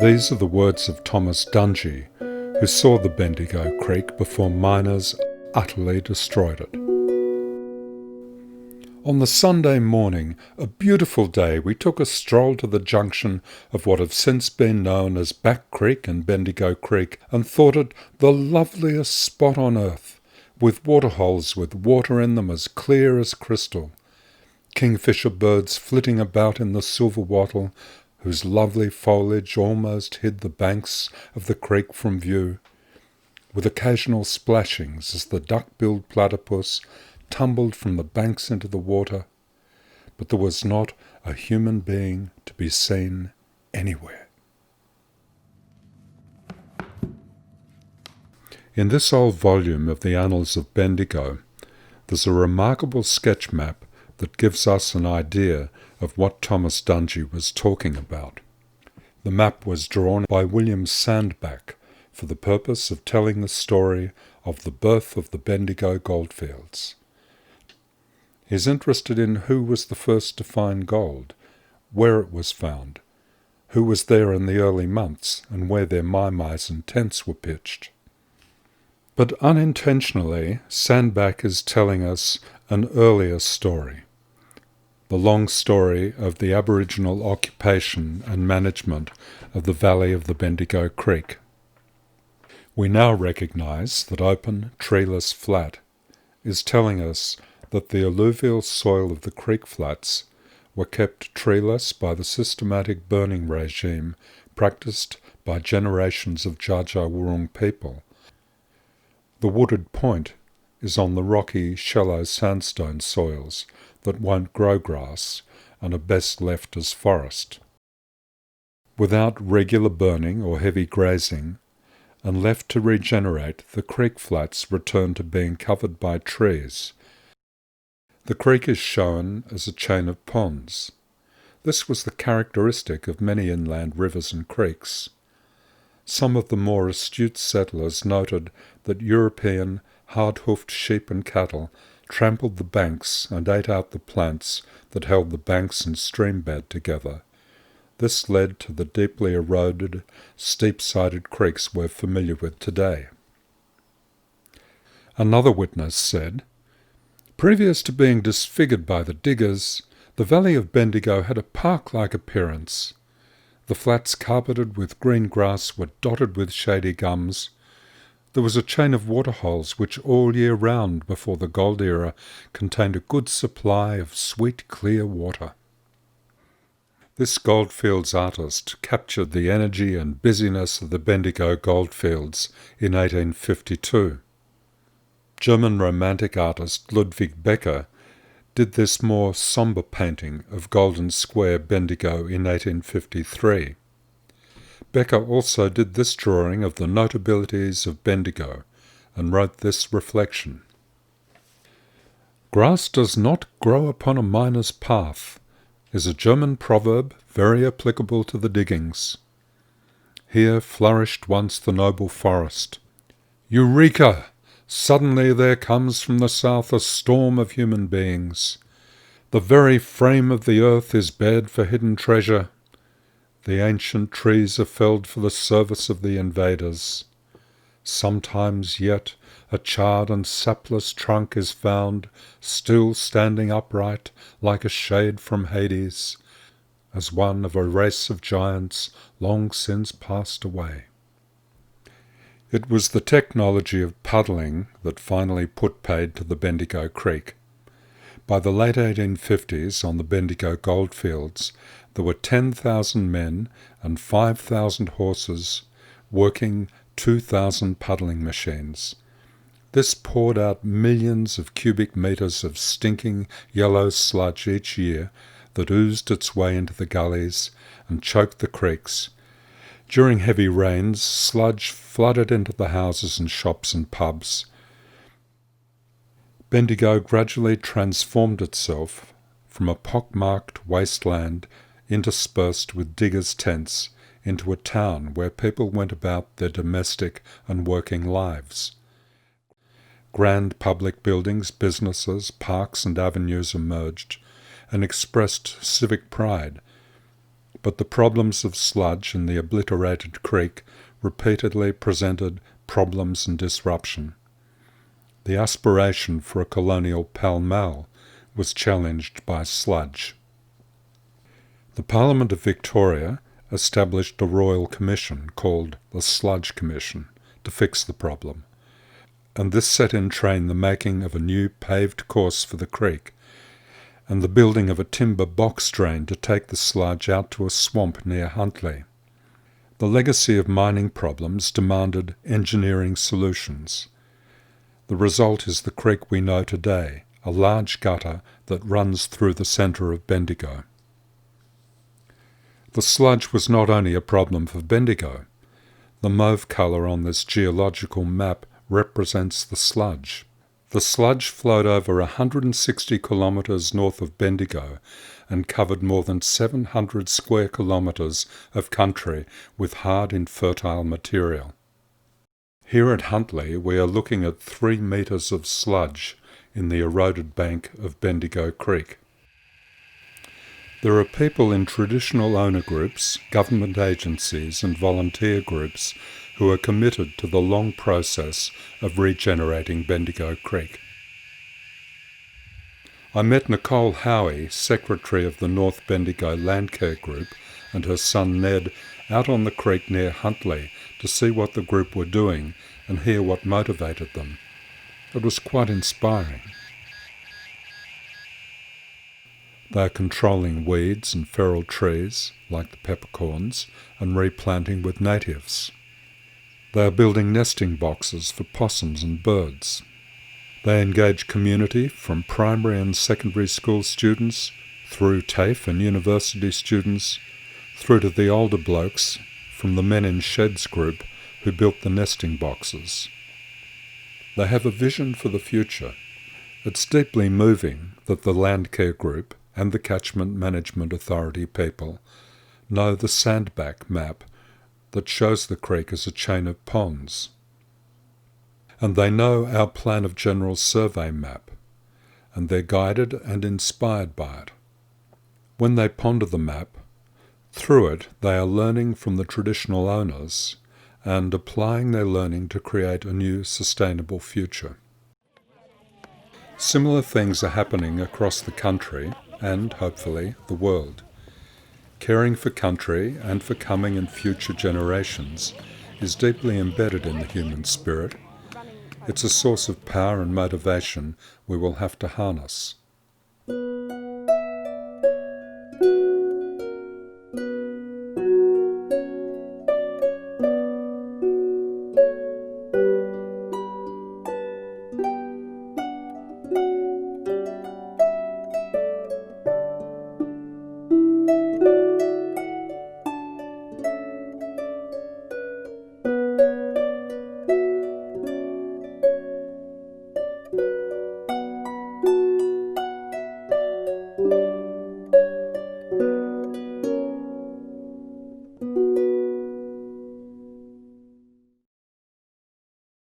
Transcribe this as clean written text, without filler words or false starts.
These are the words of Thomas Dungy, who saw the Bendigo Creek before miners utterly destroyed it. On the Sunday morning, a beautiful day, we took a stroll to the junction of what have since been known as Back Creek and Bendigo Creek, and thought it the loveliest spot on earth, with waterholes with water in them as clear as crystal, kingfisher birds flitting about in the silver wattle, whose lovely foliage almost hid the banks of the creek from view, with occasional splashings as the duck-billed platypus tumbled from the banks into the water, but there was not a human being to be seen anywhere. In this old volume of the Annals of Bendigo, there's a remarkable sketch map that gives us an idea of what Thomas Dungy was talking about. The map was drawn by William Sandbach for the purpose of telling the story of the birth of the Bendigo goldfields. He's interested in who was the first to find gold, where it was found, who was there in the early months, and where their maiais and tents were pitched. But unintentionally, Sandbach is telling us an earlier story, the long story of the Aboriginal occupation and management of the valley of the Bendigo Creek. We now recognise that open, treeless flat is telling us that the alluvial soil of the creek flats were kept treeless by the systematic burning regime practised by generations of Dja Dja Wurrung people. The wooded point is on the rocky, shallow sandstone soils that won't grow grass and are best left as forest. Without regular burning or heavy grazing, and left to regenerate, the creek flats return to being covered by trees. The creek is shown as a chain of ponds. This was the characteristic of many inland rivers and creeks. Some of the more astute settlers noted that European hard-hoofed sheep and cattle trampled the banks and ate out the plants that held the banks and stream bed together. This led to the deeply eroded, steep-sided creeks we're familiar with today. Another witness said, "Previous to being disfigured by the diggers, the valley of Bendigo had a park-like appearance. The flats carpeted with green grass were dotted with shady gums. There was a chain of waterholes which all year round before the gold era contained a good supply of sweet clear water." This goldfields artist captured the energy and busyness of the Bendigo goldfields in 1852. German Romantic artist Ludwig Becker did this more sombre painting of Golden Square, Bendigo in 1853. Becker also did this drawing of the notabilities of Bendigo and wrote this reflection: "Grass does not grow upon a miner's path," is a German proverb very applicable to the diggings. Here flourished once the noble forest. Eureka! Suddenly there comes from the south a storm of human beings. The very frame of the earth is bared for hidden treasure. The ancient trees are felled for the service of the invaders. Sometimes yet a charred and sapless trunk is found, still standing upright like a shade from Hades, as one of a race of giants long since passed away. It was the technology of puddling that finally put paid to the Bendigo Creek. By the late 1850s, on the Bendigo goldfields, there were 10,000 men and 5,000 horses working 2,000 puddling machines. This poured out millions of cubic metres of stinking yellow sludge each year that oozed its way into the gullies and choked the creeks. During heavy rains, sludge flooded into the houses and shops and pubs. Bendigo gradually transformed itself from a pock-marked wasteland interspersed with diggers' tents into a town where people went about their domestic and working lives. Grand public buildings, businesses, parks and avenues emerged and expressed civic pride, but the problems of sludge in the obliterated creek repeatedly presented problems and disruption. The aspiration for a colonial pell-mell was challenged by sludge. The Parliament of Victoria established a royal commission called the Sludge Commission to fix the problem, and this set in train the making of a new paved course for the creek and the building of a timber box drain to take the sludge out to a swamp near Huntly. The legacy of mining problems demanded engineering solutions. The result is the creek we know today, a large gutter that runs through the centre of Bendigo. The sludge was not only a problem for Bendigo. The mauve colour on this geological map represents the sludge. The sludge flowed over 160 kilometres north of Bendigo and covered more than 700 square kilometres of country with hard infertile material. Here at Huntly we are looking at 3 metres of sludge in the eroded bank of Bendigo Creek. There are people in traditional owner groups, government agencies and volunteer groups who are committed to the long process of regenerating Bendigo Creek. I met Nicole Howie, secretary of the North Bendigo Landcare Group, and her son Ned out on the creek near Huntly to see what the group were doing and hear what motivated them. It was quite inspiring. They are controlling weeds and feral trees, like the peppercorns, and replanting with natives. They are building nesting boxes for possums and birds. They engage community from primary and secondary school students, through TAFE and university students, through to the older blokes from the Men in Sheds group who built the nesting boxes. They have a vision for the future. It's deeply moving that the Landcare Group and the Catchment Management Authority people know the sandback map that shows the creek as a chain of ponds. And they know our Plan of General Survey map, and they're guided and inspired by it. When they ponder the map, through it they are learning from the traditional owners and applying their learning to create a new sustainable future. Similar things are happening across the country and, hopefully, the world. Caring for country and for coming and future generations is deeply embedded in the human spirit. It's a source of power and motivation we will have to harness.